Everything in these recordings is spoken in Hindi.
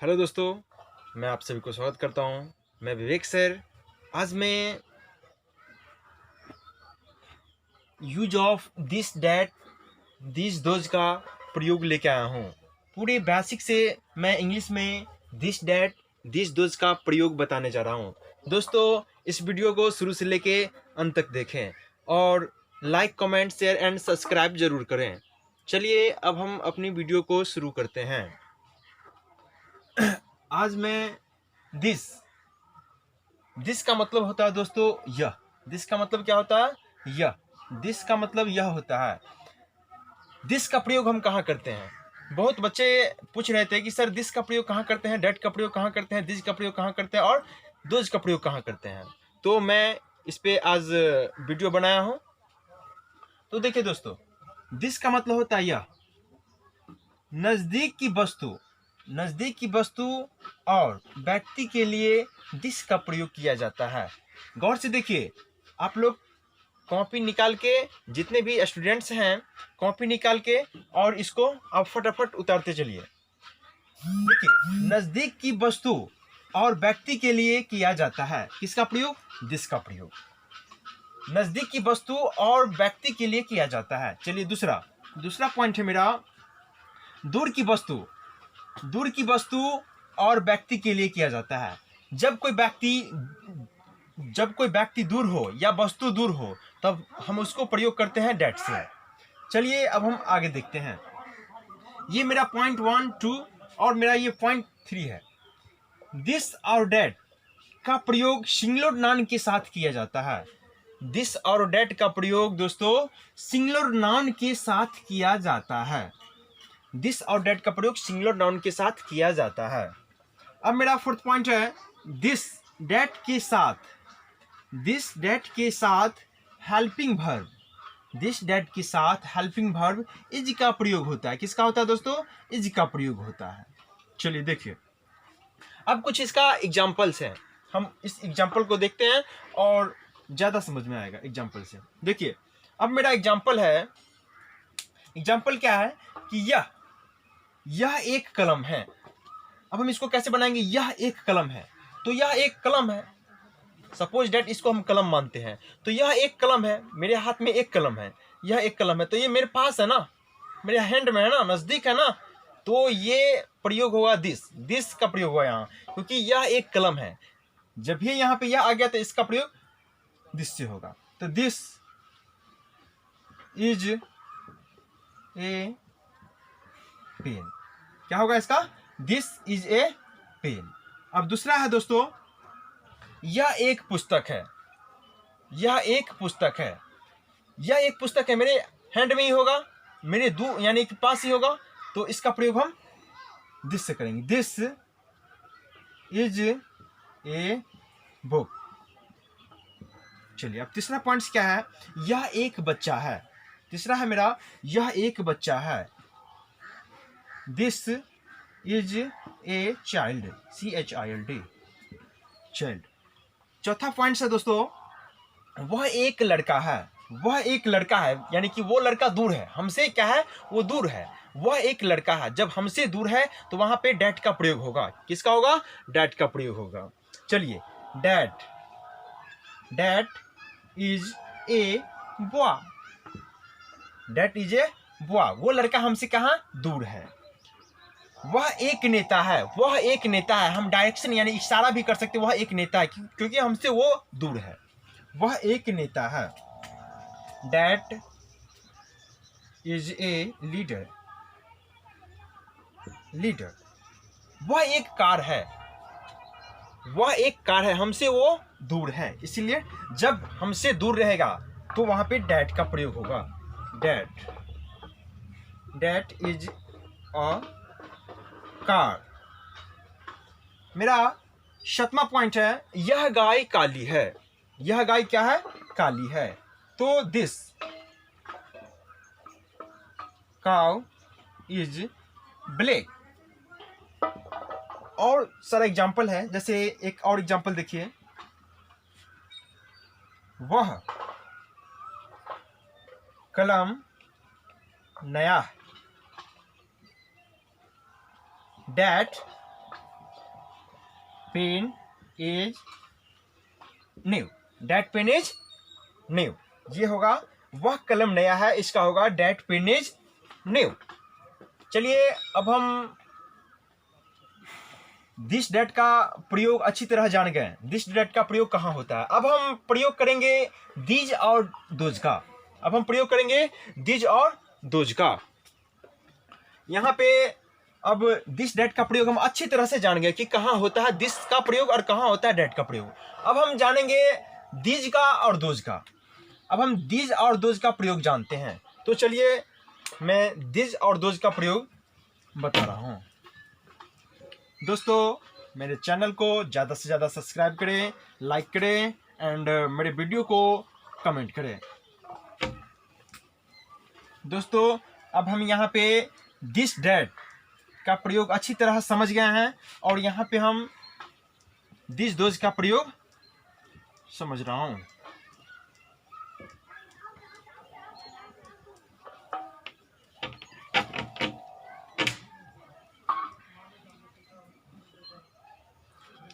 हेलो दोस्तों, मैं आप सभी को स्वागत करता हूं। मैं विवेक सर। आज मैं use of this that this those का प्रयोग लेके आया हूं। पूरे बेसिक से मैं इंग्लिश में दिस डैट दिस दोज का प्रयोग बताने जा रहा हूं। दोस्तों, इस वीडियो को शुरू से लेके अंत तक देखें और like, comment, share and subscribe जरूर करें। चलिए अब हम अपनी वीडियो को शुरू करते हैं। आज मैं दिस का मतलब होता है दोस्तों यह। दिस का मतलब क्या होता है? यह। दिस का मतलब यह होता है। दिस का प्रयोग हम कहाँ करते हैं? बहुत बच्चे पूछ रहे थे कि सर दिस का प्रयोग कहाँ करते हैं, डेट का प्रयोग कहाँ करते हैं, दिस का प्रयोग कहाँ करते हैं और दोज का प्रयोग कहाँ करते हैं। तो मैं इस पे आज वीडियो बनाया हूँ। तो देखिए दोस्तों, दिस का मतलब होता है यह। नजदीक की वस्तु और व्यक्ति के लिए दिस का प्रयोग किया जाता है। गौर से देखिए, आप लोग कॉपी निकाल के, जितने भी स्टूडेंट्स हैं कॉपी निकाल के और इसको आप फटाफट उतारते चलिए। देखिए, नजदीक की वस्तु और व्यक्ति के लिए किया जाता है किसका प्रयोग? दिस का प्रयोग। नजदीक की वस्तु और व्यक्ति के लिए किया जाता है। चलिए दूसरा पॉइंट है मेरा, दूर की वस्तु और व्यक्ति के लिए किया जाता है। जब कोई व्यक्ति दूर हो या वस्तु दूर हो तब हम उसको प्रयोग करते हैं डेट से। चलिए अब हम आगे देखते हैं। ये मेरा पॉइंट 1, 2 और मेरा ये पॉइंट 3 है। दिस और डेट का प्रयोग सिंगुलर नाउन के साथ किया जाता है। दिस और डेट का प्रयोग दोस्तों सिंगुलर नाउन के साथ किया जाता है। दिस और डेट का प्रयोग सिंगुलर नाउन के साथ किया जाता है। अब मेरा फोर्थ पॉइंट है, दिस डेट के साथ हेल्पिंग वर्ब। दिस डेट के साथ हेल्पिंग वर्ब इज का प्रयोग होता है। किसका होता है दोस्तों? इज का प्रयोग होता है। चलिए देखिए, अब कुछ इसका एग्जाम्पल्स हैं। हम इस एग्जाम्पल को देखते हैं और ज्यादा समझ में आएगा एग्जाम्पल से। देखिए, अब मेरा एग्जाम्पल है। एग्जाम्पल क्या है कि यह एक कलम है। अब हम इसको कैसे बनाएंगे? यह एक कलम है, तो यह एक कलम है। सपोज डेट इसको हम कलम मानते हैं, तो यह एक कलम है। मेरे हाथ में एक कलम है, यह एक कलम है, तो ये मेरे पास है ना, मेरे हैंड में है ना, नजदीक है ना। तो ये प्रयोग होगा दिस का प्रयोग होगा यहाँ, क्योंकि यह एक कलम है। जब भी यहाँ पे यह आ गया तो इसका प्रयोग दिस से होगा। तो दिस इज ए पेन। क्या होगा इसका? This is a pen. अब दूसरा है दोस्तों, यह एक पुस्तक है। यह एक पुस्तक है, मेरे हैंड में ही होगा, मेरे दूर यानी कि पास ही होगा, तो इसका प्रयोग हम दिस से करेंगे। This is a book. चलिए अब तीसरा पॉइंट क्या है? यह एक बच्चा है। तीसरा है मेरा, यह एक बच्चा है। This is a child, CHILD, child. चौथा पॉइंट है दोस्तों, वह एक लड़का है। यानी कि वो लड़का दूर है हमसे। क्या है? वो दूर है। वह एक लड़का है। जब हमसे दूर है तो वहां पे डैट का प्रयोग होगा। किसका होगा? डैट का प्रयोग होगा। चलिए, that is a boy. That is a boy. वो लड़का हमसे कहाँ? दूर है। वह एक नेता है। हम डायरेक्शन यानी इशारा भी कर सकते हैं, वह एक नेता है, क्योंकि हमसे वो दूर है। वह एक नेता है। That is a leader. वह एक कार है। हमसे वो दूर है, इसलिए जब हमसे दूर रहेगा तो वहां पे डैट का प्रयोग होगा। That is a car. मेरा 7वां पॉइंट है, यह गाय काली है। यह गाय क्या है? काली है। तो दिस काउ इज ब्लैक। और सारा एग्जाम्पल है, जैसे एक और एग्जाम्पल देखिए, वह कलम नया है। That pen is new, that pen is new. ये होगा वह कलम नया है, इसका होगा डेट पेन इज न्यू। चलिए अब हम दिस डेट का प्रयोग अच्छी तरह जान गए। दिस डेट का प्रयोग कहाँ होता है। अब हम प्रयोग करेंगे दीज और दोज का। अब हम प्रयोग करेंगे दीज और दोज का। यहाँ पे अब दिस डेट का प्रयोग हम अच्छी तरह से जान गए कि कहाँ होता है दिस का प्रयोग और कहाँ होता है डेट का प्रयोग। अब हम जानेंगे दीज का और दोज का। अब हम दीज और दोज का प्रयोग जानते हैं, तो चलिए मैं दीज और दोज का प्रयोग बता रहा हूँ। दोस्तों मेरे चैनल को ज़्यादा से ज़्यादा सब्सक्राइब करें, लाइक करें एंड मेरे वीडियो को कमेंट करें। दोस्तों अब हम यहाँ पे दिस डेट का प्रयोग अच्छी तरह समझ गए हैं और यहाँ पे हम दिस दोज का प्रयोग समझ रहा हूँ।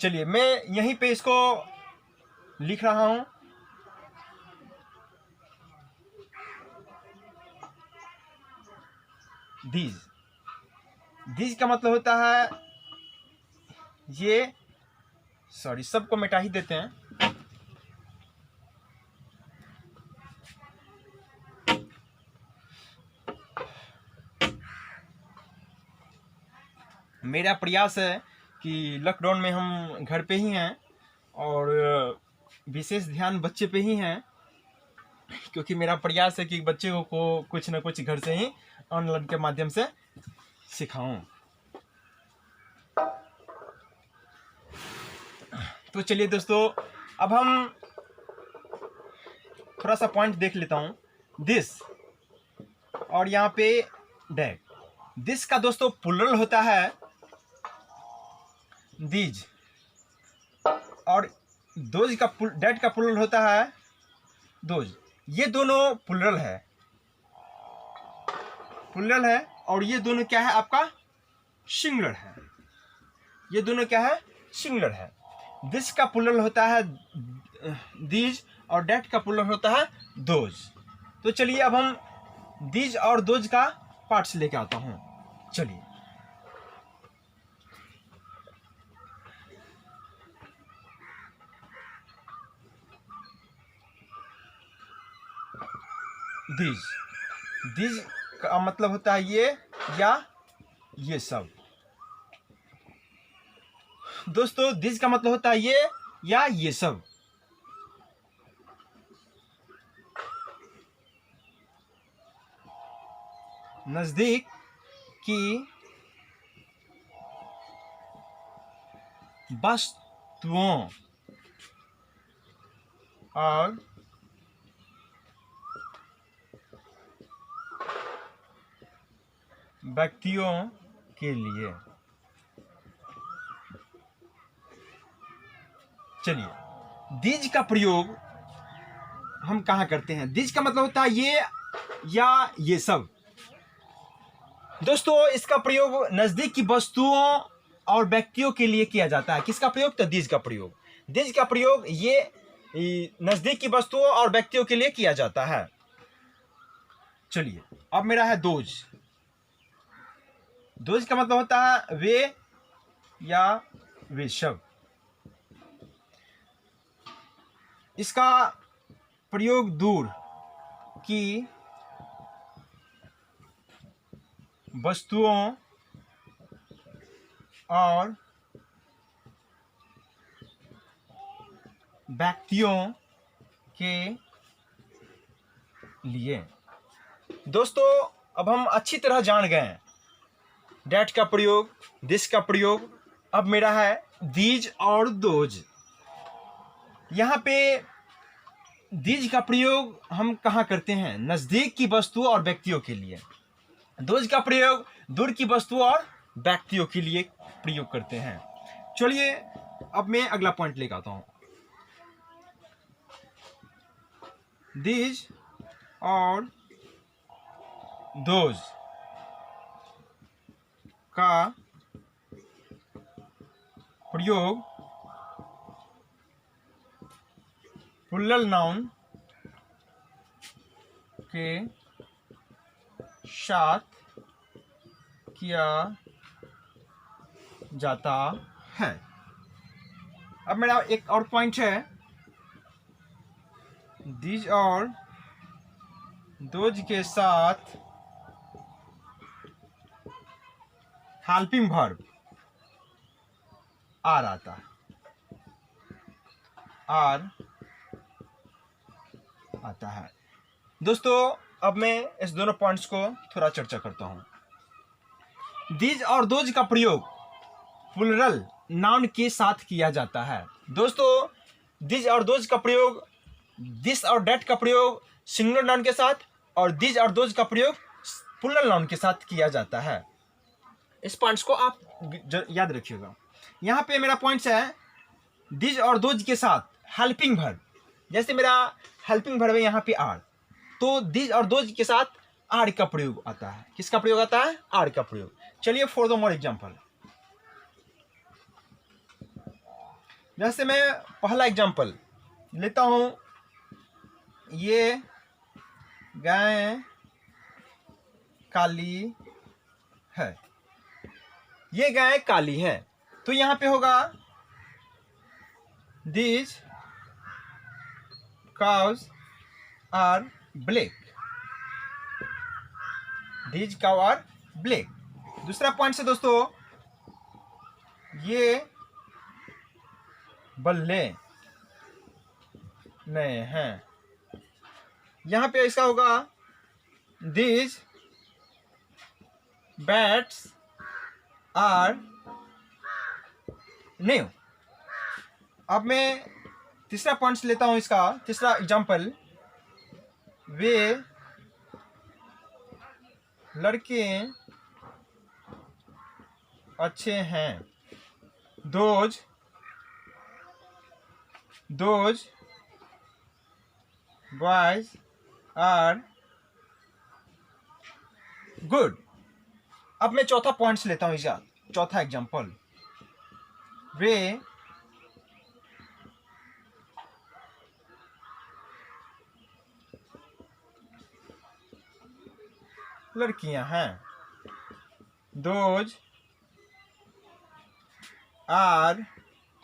चलिए मैं यहीं पे इसको लिख रहा हूँ। दीज, दीज का मतलब होता है ये, सॉरी सबको मिटा ही देते हैं। मेरा प्रयास है कि लॉकडाउन में हम घर पे ही हैं और विशेष ध्यान बच्चे पे ही हैं, क्योंकि मेरा प्रयास है कि बच्चे को कुछ ना कुछ घर से ही ऑनलाइन के माध्यम से सिखाऊं। तो चलिए दोस्तों अब हम थोड़ा सा पॉइंट देख लेता हूं। दिस और यहाँ पे डेट। दिस का दोस्तों प्लुरल होता है दीज और दोज का डेट का प्लुरल होता है दोज। ये दोनों प्लुरल है और ये दोनों क्या है आपका सिंगुलर है। ये दोनों क्या है सिंगुलर है। दिस का प्लुरल होता है दीज और डेट का प्लुरल होता है दोज। तो चलिए अब हम दीज और दोज का पार्ट्स लेके आता हूं। चलिए दीज, दीज का मतलब होता है ये या ये सब। दोस्तों दीज का मतलब होता है ये या ये सब। नजदीक की वस्तुओं और व्यक्तियों के लिए। चलिए दीज का प्रयोग हम कहाँ करते हैं। दीज का मतलब होता है ये या ये सब। दोस्तों इसका प्रयोग नजदीक की वस्तुओं और व्यक्तियों के लिए किया जाता है। किसका प्रयोग, तो दीज का प्रयोग। दीज का प्रयोग ये नजदीक की वस्तुओं और व्यक्तियों के लिए किया जाता है। चलिए अब मेरा है दोज। दोज का मतलब होता है वे या वे सब। इसका प्रयोग दूर की वस्तुओं और व्यक्तियों के लिए। दोस्तों अब हम अच्छी तरह जान गए हैं डेट का प्रयोग, दिस का प्रयोग। अब मेरा है दीज और दोज। यहाँ पे दीज का प्रयोग हम कहाँ करते हैं, नज़दीक की वस्तुओं और व्यक्तियों के लिए। दोज का प्रयोग दूर की वस्तुओं और व्यक्तियों के लिए प्रयोग करते हैं। चलिए अब मैं अगला पॉइंट लेकर आता हूँ। दीज और दोज का प्रयोग प्लूरल नाउन के साथ किया जाता है। अब मेरा एक और पॉइंट है, दीज और दोज के साथ हेल्पिंग वर्ब आर आता है, आर आता है। दोस्तों अब मैं इस दोनों पॉइंट्स को थोड़ा चर्चा करता हूं। दीज और दोज का प्रयोग प्लूरल नाउन के साथ किया जाता है। दोस्तों दीज और दोज का प्रयोग दिस और डैट का प्रयोग सिंगुलर नाउन के साथ और दीज और दोज का प्रयोग प्लूरल नाउन के साथ किया जाता है। इस पॉइंट्स को आप याद रखिएगा। यहाँ पे मेरा पॉइंट्स है, दीज और दोज के साथ हेल्पिंग वर्ब, जैसे मेरा हेल्पिंग वर्ब है यहाँ पे आर, तो दीज और दोज के साथ आर का प्रयोग आता है। किसका प्रयोग आता है? आर का प्रयोग। चलिए फॉर द मोर एग्जांपल, जैसे मैं पहला एग्जांपल लेता हूं, ये गाय काली है, ये गाय काली है, तो यहां पे होगा these cows are black, these cow are black. दूसरा पॉइंट से दोस्तों, ये बल्ले नए हैं, यहां पे इसका होगा दीज बैट्स आर न्यू। अब मैं तीसरा पॉइंट लेता हूं, इसका तीसरा एग्जांपल, वे लड़के अच्छे हैं, दोज बॉयज आर गुड। अब मैं चौथा पॉइंट्स लेता हूं, इसका चौथा एग्जांपल, वे लड़कियां हैं, those are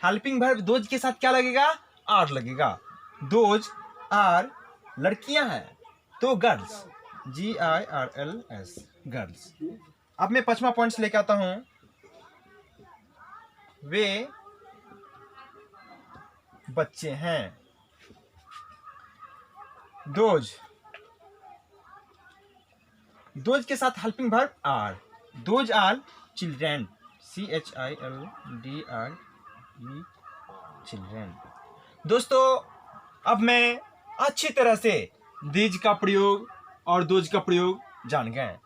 helping verb, those के साथ क्या लगेगा? आर लगेगा। दोज आर लड़कियां हैं, तो गर्ल्स, GIRLS, गर्ल्स। अब मैं पांचवा पॉइंट्स लेके आता हूं, वे बच्चे हैं, दोज के साथ helping verb are, those are children, CHILDRE, children. दोस्तों अब मैं अच्छी तरह से दीज का प्रयोग और दोज का प्रयोग जान गए।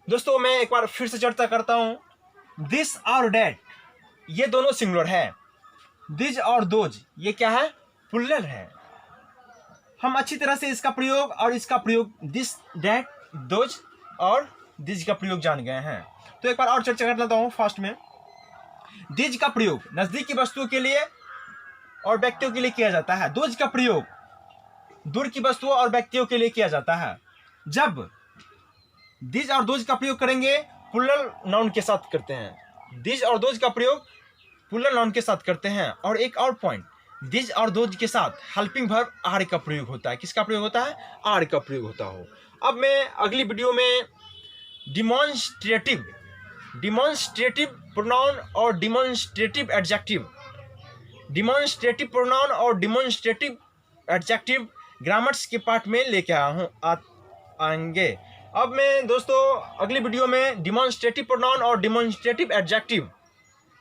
दोस्तों मैं एक बार फिर से चर्चा करता हूं, दिस और डैट ये दोनों सिंगुलर है, दीज और दोज ये क्या है? प्लूरल है। हम अच्छी तरह से इसका प्रयोग और इसका प्रयोग, दिस डैट दोज और दीज का प्रयोग जान गए हैं। तो एक बार और चर्चा कर लेता हूं। फास्ट में, दीज का प्रयोग नजदीकी वस्तुओं के लिए और व्यक्तियों के लिए किया जाता है, दोज का प्रयोग दूर की वस्तुओं और व्यक्तियों के लिए किया जाता है। जब दीज और दोज का प्रयोग करेंगे प्लूरल नाउन के साथ करते हैं, दीज और दोज का प्रयोग प्लूरल नाउन के साथ करते हैं। और एक और पॉइंट, दीज और दोज के साथ हेल्पिंग वर्ब आर का प्रयोग होता है। किसका प्रयोग होता है? आर का प्रयोग होता हो। अब मैं अगली वीडियो में डिमॉन्स्ट्रेटिव प्रोनाउन और डिमॉन्स्ट्रेटिव एडजेक्टिव, डिमॉन्स्ट्रेटिव प्रोनाउन और डिमॉन्स्ट्रेटिव एडजेक्टिव ग्रामर्स के पार्ट में लेके आएंगे। अब मैं दोस्तों अगली वीडियो में डिमॉन्स्ट्रेटिव प्रोनाउन और डिमॉन्स्ट्रेटिव एडजेक्टिव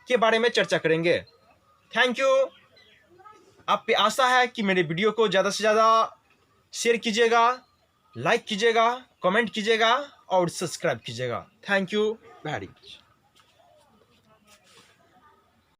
के बारे में चर्चा करेंगे। Thank you. आप पे आशा है कि मेरे वीडियो को ज़्यादा से ज़्यादा शेयर कीजिएगा, लाइक कीजिएगा, कमेंट कीजिएगा और सब्सक्राइब कीजिएगा। Thank you very much.